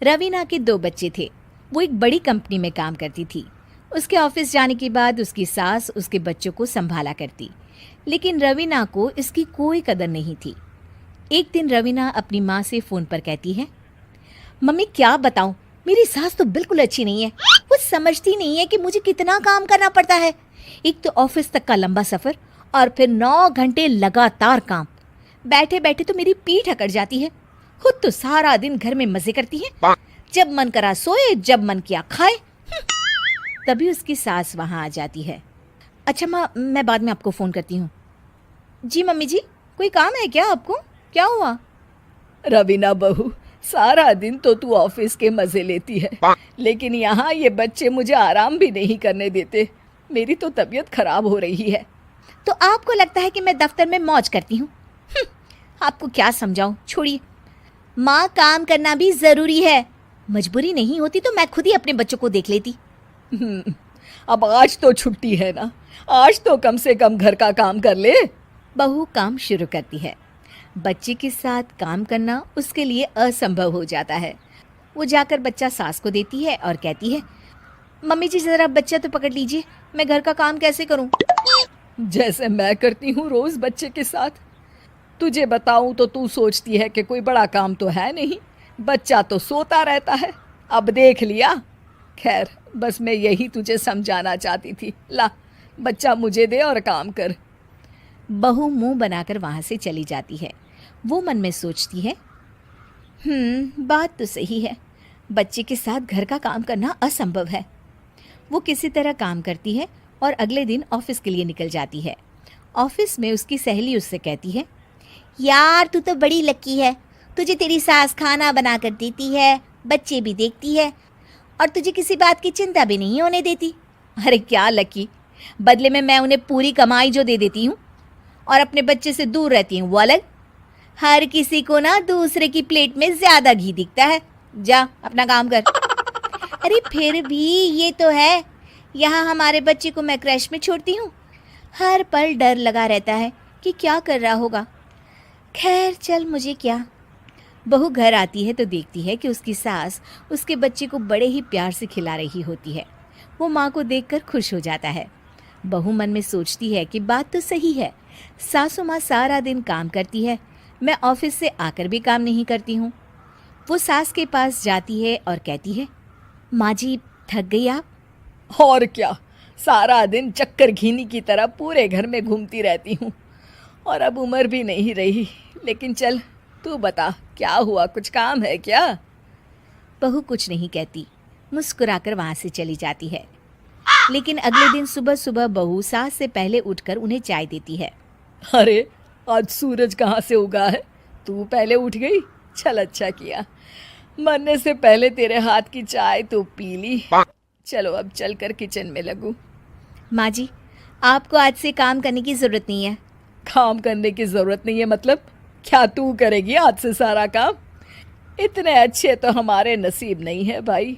रवीना के 2 बच्चे थे। वो एक बड़ी कंपनी में काम करती थी। उसके ऑफिस जाने के बाद उसकी सास उसके बच्चों को संभाला करती, लेकिन रवीना को इसकी कोई कदर नहीं थी। एक दिन रवीना अपनी माँ से फ़ोन पर कहती है, मम्मी क्या बताऊं, मेरी सास तो बिल्कुल अच्छी नहीं है। वो समझती नहीं है कि मुझे कितना काम करना पड़ता है। एक तो ऑफिस तक का लंबा सफ़र और फिर 9 घंटे लगातार काम। बैठे बैठे तो मेरी पीठ अकड़ जाती है। खुद तो सारा दिन घर में मजे करती है, जब मन करा सोए, जब मन किया खाए। तभी उसकी सास वहाँ आ जाती है। अच्छा माँ, मैं बाद में आपको फ़ोन करती हूँ। जी मम्मी जी, कोई काम है क्या आपको? क्या हुआ? रवीना बहू, सारा दिन तो तू ऑफिस के मजे लेती है, लेकिन यहाँ ये बच्चे मुझे आराम भी नहीं करने देते। मेरी तो तबीयत खराब हो रही है। तो आपको लगता है कि मैं दफ्तर में मौज करती हूँ? आपको क्या समझाऊं, छोड़िए। माँ, काम करना भी ज़रूरी है। मजबूरी नहीं होती तो मैं खुद ही अपने बच्चों को देख लेती। अब आज तो छुट्टी है ना, आज तो कम से कम घर का काम कर ले। बहू काम शुरू करती है। बच्चे के साथ काम करना उसके लिए असंभव हो जाता है। वो जाकर बच्चा सास को देती है और कहती है, मम्मी जी ज़रा बच्चा तो पकड़ लीजिए, मैं घर का काम कैसे करूं? जैसे मैं करती हूँ रोज बच्चे के साथ। तुझे बताऊं तो तू सोचती है कि कोई बड़ा काम तो है नहीं, बच्चा तो सोता रहता है। अब देख लिया। खैर, बस मैं यही तुझे समझाना चाहती थी। ला, बच्चा मुझे दे और काम कर। बहू मुंह बनाकर वहाँ से चली जाती है। वो मन में सोचती है, बात तो सही है, बच्चे के साथ घर का काम करना असंभव है। वो किसी तरह काम करती है और अगले दिन ऑफिस के लिए निकल जाती है। ऑफिस में उसकी सहेली उससे कहती है, यार तू तो बड़ी लकी है, तुझे तेरी सास खाना बना कर देती है, बच्चे भी देखती है और तुझे किसी बात की चिंता भी नहीं होने देती। अरे क्या लकी, बदले में मैं उन्हें पूरी कमाई जो दे देती हूँ और अपने बच्चे से दूर रहती हूँ वो अलग। हर किसी को ना दूसरे की प्लेट में ज़्यादा घी दिखता है। जा अपना काम कर। अरे फिर भी ये तो है, यहाँ हमारे बच्चे को मैं क्रैश में छोड़ती हूँ, हर पल डर लगा रहता है कि क्या कर रहा होगा। खैर चल, मुझे क्या। बहू घर आती है तो देखती है कि उसकी सास उसके बच्चे को बड़े ही प्यार से खिला रही होती है। वो माँ को देखकर खुश हो जाता है। बहू मन में सोचती है कि बात तो सही है, सासू माँ सारा दिन काम करती है, मैं ऑफिस से आकर भी काम नहीं करती हूँ। वो सास के पास जाती है और कहती है, माँ जी थक गई आप? और क्या, सारा दिन चक्कर घीनी की तरह पूरे घर में घूमती रहती हूँ और अब उम्र भी नहीं रही। लेकिन चल तू बता, क्या हुआ, कुछ काम है क्या? बहू कुछ नहीं कहती, मुस्कुराकर वहाँ से चली जाती है। लेकिन अगले दिन सुबह सुबह बहू सास से पहले उठकर उन्हें चाय देती है। अरे आज सूरज कहाँ से उगा है, तू पहले उठ गई। चल अच्छा किया, मरने से पहले तेरे हाथ की चाय तो पी ली। चलो अब चलकर किचन में लगूं। माँ जी, आपको आज से काम करने की ज़रूरत नहीं है। काम करने की ज़रूरत नहीं है मतलब? क्या तू करेगी आज से सारा काम? इतने अच्छे तो हमारे नसीब नहीं है भाई।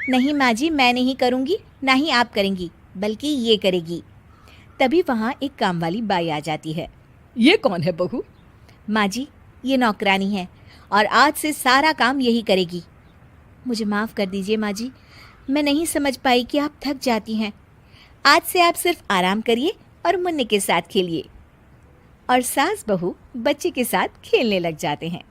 नहीं माँ जी, मैं नहीं करूँगी, ना ही आप करेंगी, बल्कि ये करेगी। तभी वहाँ एक काम वाली बाई आ जाती है। ये कौन है बहू? माँ जी, ये नौकरानी है और आज से सारा काम यही करेगी। मुझे माफ़ कर दीजिए माँ जी, मैं नहीं समझ पाई कि आप थक जाती हैं। आज से आप सिर्फ आराम करिए और मुन्ने के साथ खेलिए। और सास बहू बच्चे के साथ खेलने लग जाते हैं।